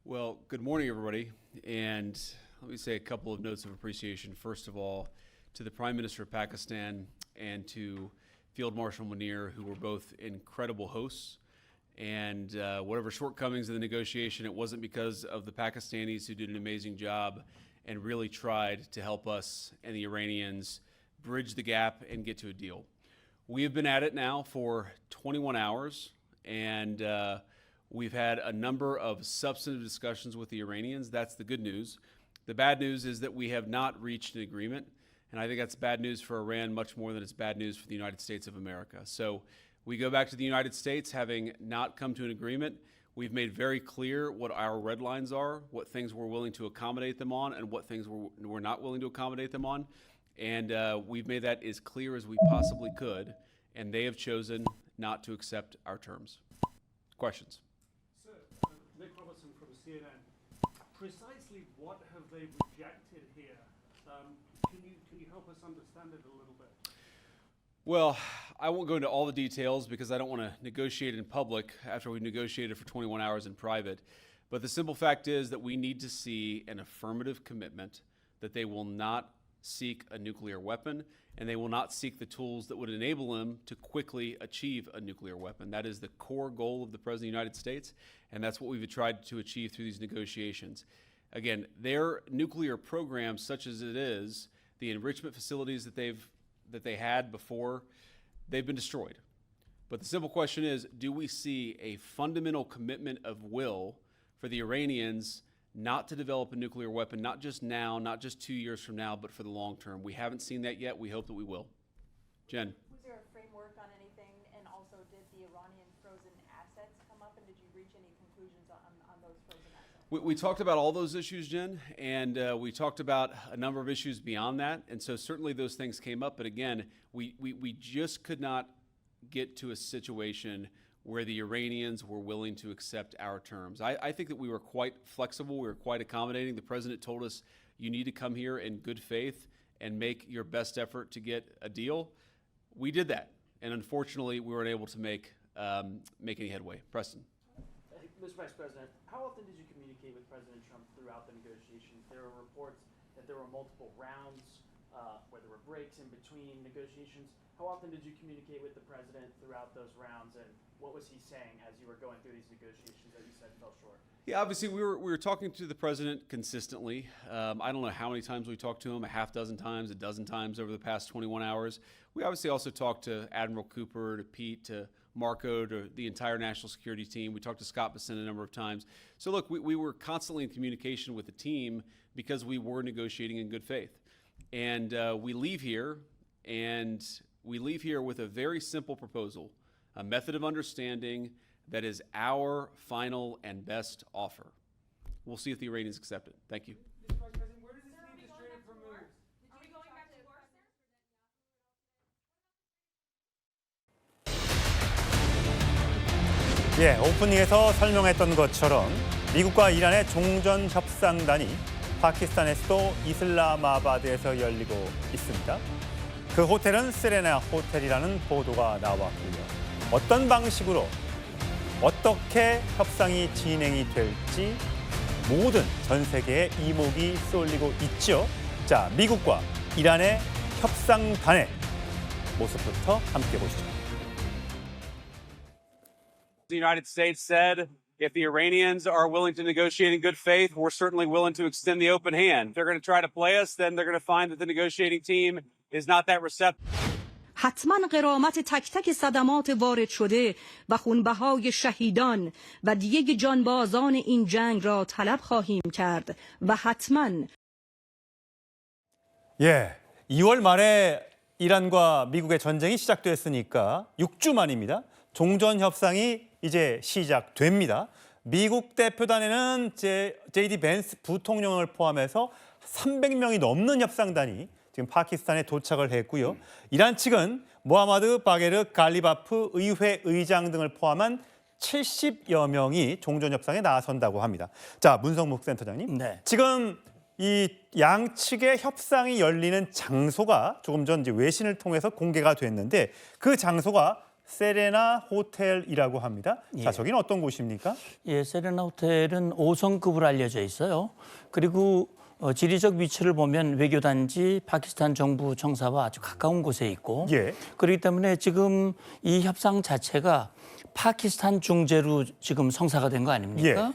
Well, good morning, everybody. And let me say a couple of notes of appreciation. First of all, to the Prime Minister of Pakistan and to Field Marshal Munir, who were both incredible hosts. And whatever shortcomings in the negotiation, it wasn't because of the Pakistanis, who did an amazing job and really tried to help us and the Iranians bridge the gap and get to a deal. We have been at it now for 21 hours, and we've had a number of substantive discussions with the Iranians. That's the good news. The bad news is that we have not reached an agreement, and I think that's bad news for Iran much more than it's bad news for the United States of America. So we go back to the United States having not come to an agreement. We've made very clear what our red lines are, what things we're willing to accommodate them on, and what things we're not willing to accommodate them on. And we've made that as clear as we possibly could, and they have chosen not to accept our terms. Questions? Sir, Nick Robertson from CNN. Precisely what have they rejected here? Can you help us understand it a little bit? Well, I won't go into all the details because I don't want to negotiate in public after we negotiated for 21 hours in private. But the simple fact is that we need to see an affirmative commitment that they will not seek a nuclear weapon, and they will not seek the tools that would enable them to quickly achieve a nuclear weapon. That is the core goal of the President of the United States, and that's what we've tried to achieve through these negotiations. Again, their nuclear program, such as it is, the enrichment facilities that they had before, they've been destroyed. But the simple question is, do we see a fundamental commitment of will for the Iranians not to develop a nuclear weapon, not just now, not just 2 years from now, but for the long term? We haven't seen that yet. We hope that we will. Jen. Was there a framework on anything? And also, did the Iranian frozen assets come up? And did you reach any conclusions on those frozen assets? We talked about all those issues, Jen, and we talked about a number of issues beyond that. And so certainly those things came up. But again, we just could not get to a situation where the Iranians were willing to accept our terms. I think that we were quite flexible. We were quite accommodating. The president told us, you need to come here in good faith and make your best effort to get a deal. We did that. And unfortunately, we weren't able to make any headway. Preston. Mr. Vice President, how often did you communicate with President Trump throughout the negotiations? There were reports that there were multiple rounds, where there were breaks in between negotiations. How often did you communicate with the president throughout those rounds, and what was he saying as you were going through these negotiations that you said fell short? Yeah, obviously we were talking to the president consistently. I don't know how many times we talked to him, a half dozen times, a dozen times over the past 21 hours. We obviously also talked to Admiral Cooper, to Pete, to Marco, to the entire national security team. We talked to Scott Bessent a number of times. So look, we were constantly in communication with the team because we were negotiating in good faith. And we leave here with a very simple proposal, a method of understanding that is our final and best offer. We'll see if the Iranians accept it. Thank you. Mr. Vice President, where does this leave the Strait of Hormuz? Are we going back to war, sir? 예, 오프닝에서 설명했던 것처럼 미국과 이란의 종전 협상단이 파키스탄의 수도 이슬라마바드에서 열리고 있습니다. 그 호텔은 세레나 호텔이라는 보도가 나왔고요. 어떤 방식으로 어떻게 협상이 진행이 될지 모든 전 세계의 이목이 쏠리고 있죠. 자, 미국과 이란의 협상단의 모습부터 함께 보시죠. The United States said, if the Iranians are willing to negotiate in good faith, we're certainly willing to extend the open hand. If they're going to try to play us, then they're going to find that the negotiating team is not that receptive. حتما غرامت تک تک صدمات وارد شده و خونبهای شهیدان و دیه جانبازان این جنگ را طلب خواهیم کرد و حتما 예, 2월 말에 이란과 미국의 전쟁이 시작됐으니까 6주 만입니다. 종전 협상이 이제 시작됩니다. 미국 대표단에는 J.D. 벤스 부통령을 포함해서 300명이 넘는 협상단이 지금 파키스탄에 도착을 했고요. 이란 측은 모하마드 바게르 갈리바프 의회 의장 등을 포함한 70여 명이 종전 협상에 나선다고 합니다. 자, 문성묵 센터장님. 네. 지금 이 양측의 협상이 열리는 장소가 조금 전 이제 외신을 통해서 공개가 됐는데 그 장소가 세레나 호텔이라고 합니다. 자, 예. 저기는 어떤 곳입니까? 예, 세레나 호텔은 5성급으로 알려져 있어요. 그리고 지리적 위치를 보면 외교단지 파키스탄 정부 청사와 아주 가까운 곳에 있고 예. 그렇기 때문에 지금 이 협상 자체가 파키스탄 중재로 지금 성사가 된 거 아닙니까? 예.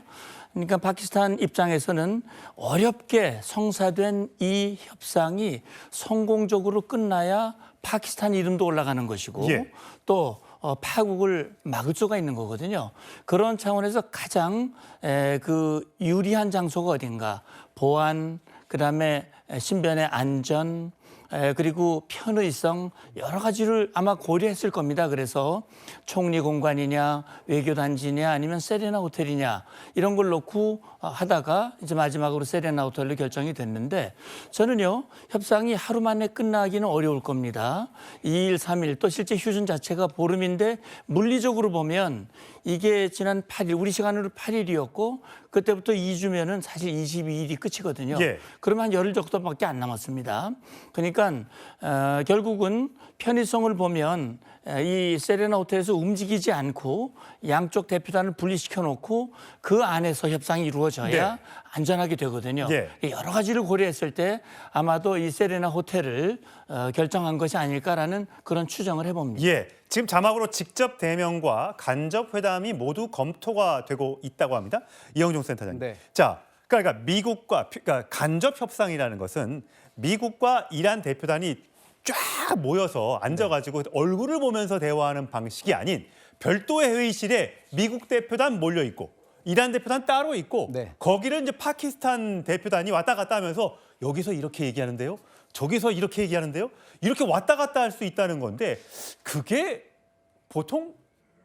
그러니까 파키스탄 입장에서는 어렵게 성사된 이 협상이 성공적으로 끝나야 파키스탄 이름도 올라가는 것이고 예. 또 파국을 막을 수가 있는 거거든요. 그런 차원에서 가장 그 유리한 장소가 어딘가 보안, 그다음에 신변의 안전, 그리고 편의성 여러 가지를 아마 고려했을 겁니다. 그래서 총리 공관이냐 외교단지냐 아니면 세레나 호텔이냐 이런 걸 놓고 하다가 이제 마지막으로 세레나 호텔로 결정이 됐는데 저는요 협상이 하루 만에 끝나기는 어려울 겁니다. 2일, 3일 또 실제 휴전 자체가 보름인데 물리적으로 보면 이게 지난 8일 우리 시간으로 8일이었고 그때부터 2주면은 사실 22일이 끝이거든요. 예. 그러면 한 열흘 정도밖에 안 남았습니다. 그러니까 결국은 편의성을 보면 이 세레나 호텔에서 움직이지 않고 양쪽 대표단을 분리시켜 놓고 그 안에서 협상이 이루어져야 네. 안전하게 되거든요. 예. 여러 가지를 고려했을 때 아마도 이 세레나 호텔을 결정한 것이 아닐까라는 그런 추정을 해봅니다. 예. 지금 자막으로 직접 대면과 간접 회담이 모두 검토가 되고 있다고 합니다. 이영종 센터장님. 네. 자, 그러니까 미국과 그러니까 간접 협상이라는 것은 미국과 이란 대표단이 쫙 모여서 앉아가지고 얼굴을 보면서 대화하는 방식이 아닌 별도의 회의실에 미국 대표단 몰려 있고 이란 대표단 따로 있고 네. 거기를 이제 파키스탄 대표단이 왔다 갔다 하면서 여기서 이렇게 얘기하는데요. 저기서 이렇게 얘기하는데요. 이렇게 왔다 갔다 할 수 있다는 건데 그게 보통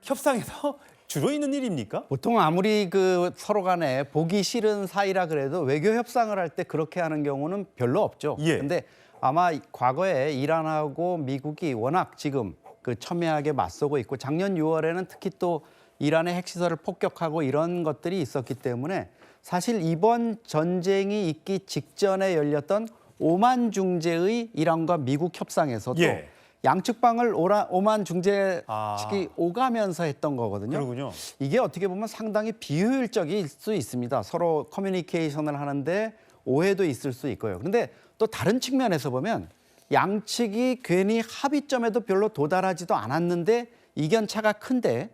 협상에서 주로 있는 일입니까? 보통 아무리 그 서로 간에 보기 싫은 사이라 그래도 외교 협상을 할 때 그렇게 하는 경우는 별로 없죠. 예. 근데 아마 과거에 이란하고 미국이 워낙 지금 그 첨예하게 맞서고 있고 작년 6월에는 특히 또 이란의 핵시설을 폭격하고 이런 것들이 있었기 때문에 사실 이번 전쟁이 있기 직전에 열렸던 오만 중재의 이란과 미국 협상에서도 예. 양측방을 오만 중재식이 아. 오가면서 했던 거거든요. 그러군요. 이게 어떻게 보면 상당히 비효율적일 수 있습니다. 서로 커뮤니케이션을 하는데 오해도 있을 수 있고요. 그런데 또 다른 측면에서 보면 양측이 괜히 합의점에도 별로 도달하지도 않았는데 이견차가 큰데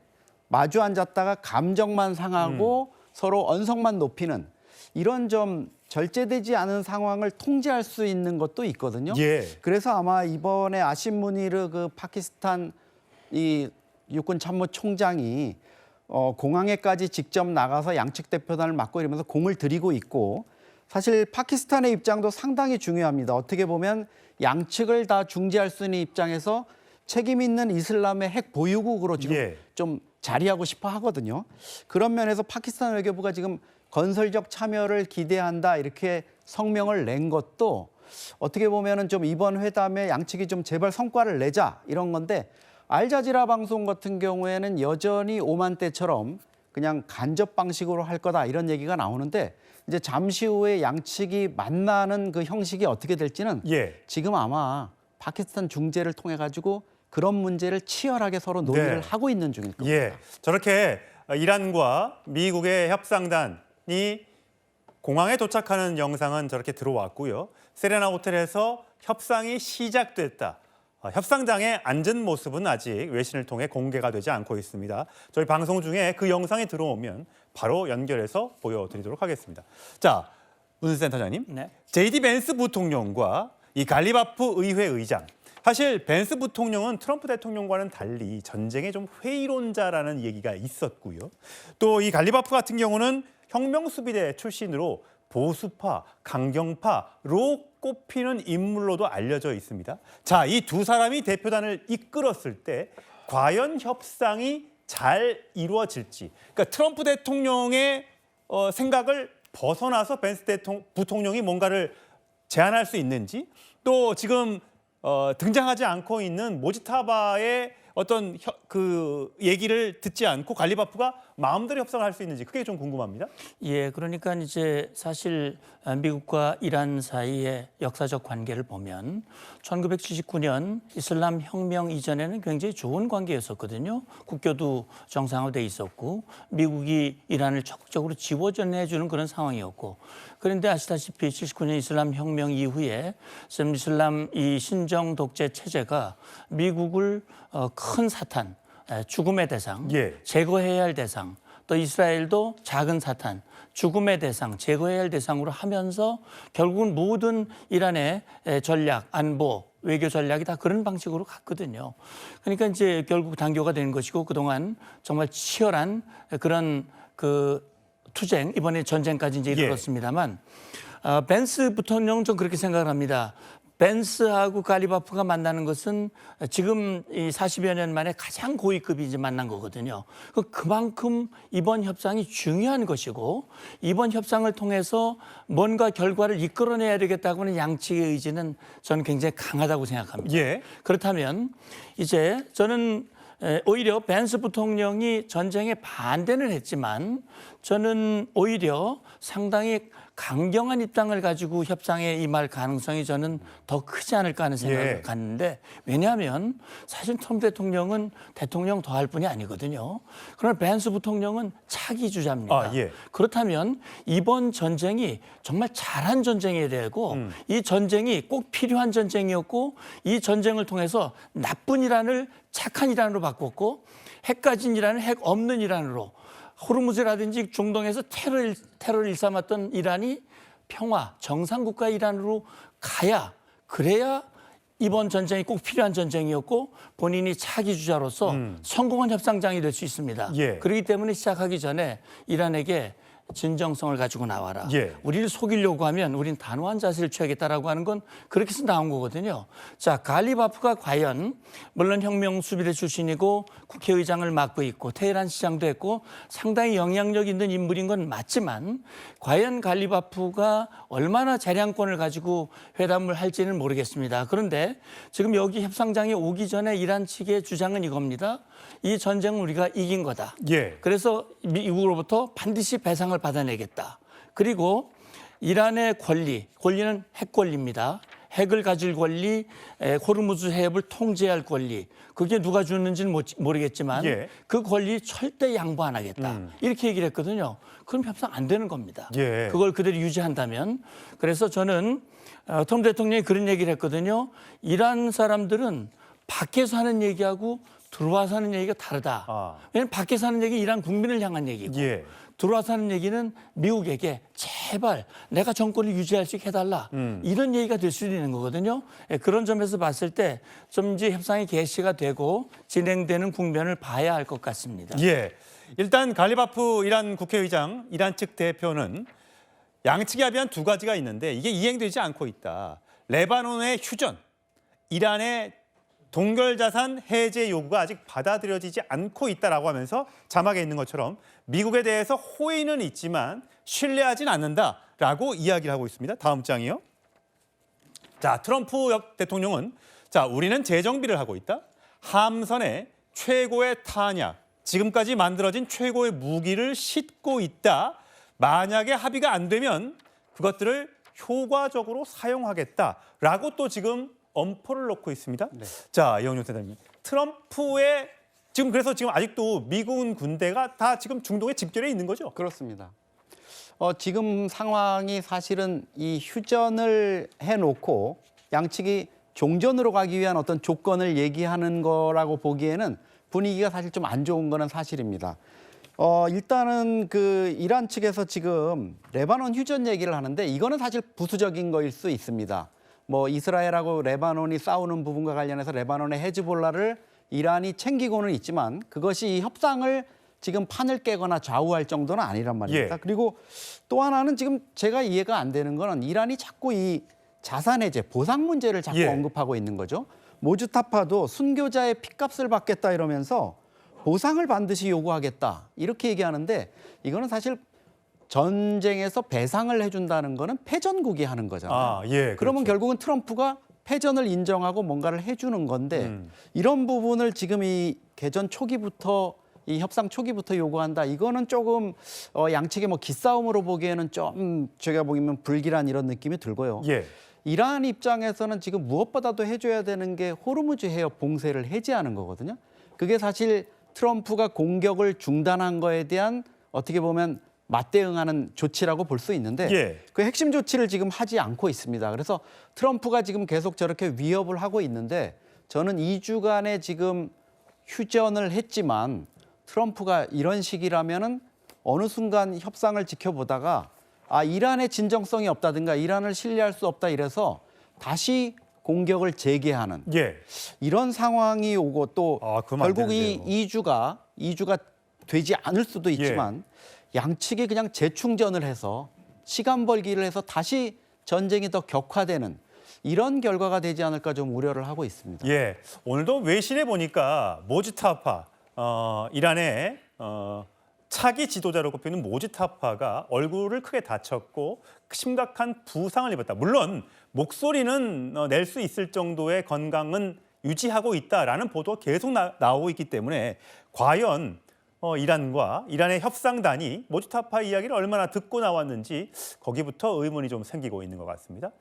마주 앉았다가 감정만 상하고 서로 언성만 높이는 이런 좀 절제되지 않은 상황을 통제할 수 있는 것도 있거든요. 예. 그래서 아마 이번에 아심 무니르 그 파키스탄 이 육군 참모총장이 공항에까지 직접 나가서 양측 대표단을 맡고 이러면서 공을 들이고 있고 사실 파키스탄의 입장도 상당히 중요합니다. 어떻게 보면 양측을 다 중재할 수 있는 입장에서 책임 있는 이슬람의 핵 보유국으로 지금 예. 좀 자리하고 싶어 하거든요. 그런 면에서 파키스탄 외교부가 지금 건설적 참여를 기대한다 이렇게 성명을 낸 것도 어떻게 보면은 좀 이번 회담에 양측이 좀 제발 성과를 내자 이런 건데 알자지라 방송 같은 경우에는 여전히 오만 때처럼 그냥 간접 방식으로 할 거다 이런 얘기가 나오는데 이제 잠시 후에 양측이 만나는 그 형식이 어떻게 될지는 예. 지금 아마 파키스탄 중재를 통해 가지고 그런 문제를 치열하게 서로 논의를 네. 하고 있는 중일 겁니다. 예, 저렇게 이란과 미국의 협상단이 공항에 도착하는 영상은 저렇게 들어왔고요. 세레나 호텔에서 협상이 시작됐다. 협상장에 앉은 모습은 아직 외신을 통해 공개가 되지 않고 있습니다. 저희 방송 중에 그 영상이 들어오면 바로 연결해서 보여드리도록 하겠습니다. 자, 문수 센터장님, 네. JD 벤스 부통령과 이 갈리바프 의회 의장, 사실 벤스 부통령은 트럼프 대통령과는 달리 전쟁의 좀 회의론자라는 얘기가 있었고요. 또 이 갈리바프 같은 경우는 혁명수비대 출신으로 보수파, 강경파로 꼽히는 인물로도 알려져 있습니다. 자, 이 두 사람이 대표단을 이끌었을 때 과연 협상이 잘 이루어질지, 그러니까 트럼프 대통령의 생각을 벗어나서 벤스 부통령이 뭔가를 제안할 수 있는지, 또 지금 등장하지 않고 있는 모지타바의 어떤 그 얘기를 듣지 않고 갈리바프가 마음대로 협상을 할 수 있는지 그게 좀 궁금합니다. 예, 그러니까 이제 사실 미국과 이란 사이의 역사적 관계를 보면 1979년 이슬람 혁명 이전에는 굉장히 좋은 관계였었거든요. 국교도 정상화돼 있었고 미국이 이란을 적극적으로 지원해주는 그런 상황이었고, 그런데 아시다시피 79년 이슬람 혁명 이후에 이슬람 이 신정 독재 체제가 미국을 큰 사탄, 죽음의 대상, 예. 제거해야 할 대상, 또 이스라엘도 작은 사탄, 죽음의 대상, 제거해야 할 대상으로 하면서 결국은 모든 이란의 전략, 안보, 외교 전략이 다 그런 방식으로 갔거든요. 그러니까 이제 결국 단교가 된 것이고 그동안 정말 치열한 그런 그 투쟁, 이번에 전쟁까지 이제 이르렀습니다만 벤스 부통령 좀 그렇게 생각을 합니다. 벤스하고 갈리바프가 만나는 것은 지금 이 40여 년 만에 가장 고위급이 이제 만난 거거든요. 그만큼 이번 협상이 중요한 것이고 이번 협상을 통해서 뭔가 결과를 이끌어내야 되겠다고 하는 양측의 의지는 저는 굉장히 강하다고 생각합니다. 예. 그렇다면 이제 저는 오히려 벤스 부통령이 전쟁에 반대는 했지만 저는 오히려 상당히 강경한 입장을 가지고 협상에 임할 가능성이 저는 더 크지 않을까 하는 생각을 갖는데, 왜냐하면 사실 트럼프 대통령은 대통령 더 할 뿐이 아니거든요. 그러나 벤스 부통령은 차기 주자입니다. 그렇다면 이번 전쟁이 정말 잘한 전쟁이어야 되고 이 전쟁이 꼭 필요한 전쟁이었고 이 전쟁을 통해서 나쁜 이란을 착한 이란으로 바꿨고 핵 가진 이란을 핵 없는 이란으로, 호르무즈라든지 중동에서 테러를 일삼았던 이란이 평화, 정상국가 이란으로 가야, 그래야 이번 전쟁이 꼭 필요한 전쟁이었고 본인이 차기 주자로서 성공한 협상장이 될 수 있습니다. 그렇기 때문에 시작하기 전에 이란에게 진정성을 가지고 나와라. 우리를 속이려고 하면 우린 단호한 자세를 취하겠다라고 하는 건 그렇게 해서 나온 거거든요. 자, 갈리바프가 과연 물론 혁명 수비대 출신이고 국회의장을 맡고 있고 테헤란 시장도 했고 상당히 영향력 있는 인물인 건 맞지만 과연 갈리바프가 얼마나 재량권을 가지고 회담을 할지는 모르겠습니다. 그런데 지금 여기 협상장에 오기 전에 이란 측의 주장은 이겁니다. 이 전쟁은 우리가 이긴 거다. 그래서 미국으로부터 반드시 배상을 받아내겠다. 그리고 이란의 권리는 핵 권리입니다. 핵을 가질 권리, 호르무즈 해협을 통제할 권리. 그게 누가 주는지는 모르겠지만 그 권리 절대 양보 안 하겠다. 이렇게 얘기를 했거든요. 그럼 협상 안 되는 겁니다. 그걸 그대로 유지한다면. 그래서 저는 트럼프 대통령이 그런 얘기를 했거든요. 이란 사람들은 밖에서 하는 얘기하고 들어와서 하는 얘기가 다르다. 왜냐하면 밖에서 하는 얘기는 이란 국민을 향한 얘기고 들어와서 하는 얘기는 미국에게 제발 내가 정권을 유지할 수 있게 해달라. 이런 얘기가 될 수 있는 거거든요. 그런 점에서 봤을 때 좀 이제 협상이 개시가 되고 진행되는 국면을 봐야 할 것 같습니다. 일단 갈리바프 이란 국회의장, 이란 측 대표는 양측이 합의한 두 가지가 있는데 이게 이행되지 않고 있다. 레바논의 휴전, 이란의 동결자산 해제 요구가 아직 받아들여지지 않고 있다라고 하면서 자막에 있는 것처럼 미국에 대해서 호의는 있지만 신뢰하진 않는다라고 이야기를 하고 있습니다. 다음 장이요. 자, 트럼프 대통령은 자, 우리는 재정비를 하고 있다. 함선에 최고의 탄약, 지금까지 만들어진 최고의 무기를 싣고 있다. 만약에 합의가 안 되면 그것들을 효과적으로 사용하겠다라고 또 지금 엄포를 놓고 있습니다. 자, 이영용 대장님, 트럼프의 그래서 지금 아직도 미군 군대가 다 지금 중동에 집결해 있는 거죠? 그렇습니다. 지금 상황이 사실은 이 휴전을 해놓고 양측이 종전으로 가기 위한 어떤 조건을 얘기하는 거라고 보기에는 분위기가 사실 좀 안 좋은 거는 사실입니다. 일단은 그 이란 측에서 지금 레바논 휴전 얘기를 하는데 이거는 사실 부수적인 거일 수 있습니다. 뭐 이스라엘하고 레바논이 싸우는 부분과 관련해서 레바논의 헤즈볼라를 이란이 챙기고는 있지만 그것이 이 협상을 지금 판을 깨거나 좌우할 정도는 아니란 말입니다. 그리고 또 하나는 지금 제가 이해가 안 되는 거는 이란이 자꾸 이 자산 해제, 보상 문제를 자꾸 언급하고 있는 거죠. 모주타파도 순교자의 핏값을 받겠다 이러면서 보상을 반드시 요구하겠다 이렇게 얘기하는데 이거는 사실 전쟁에서 배상을 해준다는 거는 패전국이 하는 거잖아요. 그러면 결국은 트럼프가 패전을 인정하고 뭔가를 해주는 건데 이런 부분을 지금 이 개전 초기부터 이 협상 초기부터 요구한다. 이거는 조금 양측의 뭐 기싸움으로 보기에는 좀 제가 보기에는 불길한 이런 느낌이 들고요. 예. 이란 입장에서는 지금 무엇보다도 해줘야 되는 게 호르무즈 해협 봉쇄를 해제하는 거거든요. 그게 사실 트럼프가 공격을 중단한 거에 대한 어떻게 보면 맞대응하는 조치라고 볼 수 있는데 예. 그 핵심 조치를 지금 하지 않고 있습니다. 그래서 트럼프가 지금 계속 저렇게 위협을 하고 있는데 저는 2주간의 지금 휴전을 했지만 트럼프가 이런 식이라면은 어느 순간 협상을 지켜보다가 이란의 진정성이 없다든가 이란을 신뢰할 수 없다 이래서 다시 공격을 재개하는 예. 이런 상황이 오고 또 그러면 안 결국 이 되는데요. 2주가 되지 않을 수도 있지만 양측이 그냥 재충전을 해서 시간 벌기를 해서 다시 전쟁이 더 격화되는 이런 결과가 되지 않을까 좀 우려를 하고 있습니다. 예, 오늘도 외신에 보니까 모지타파 이란의 차기 지도자로 꼽히는 모지타파가 얼굴을 크게 다쳤고 심각한 부상을 입었다. 물론 목소리는 낼 수 있을 정도의 건강은 유지하고 있다라는 보도가 계속 나오고 있기 때문에 과연 이란과 이란의 협상단이 모지타파 이야기를 얼마나 듣고 나왔는지 거기부터 의문이 좀 생기고 있는 것 같습니다.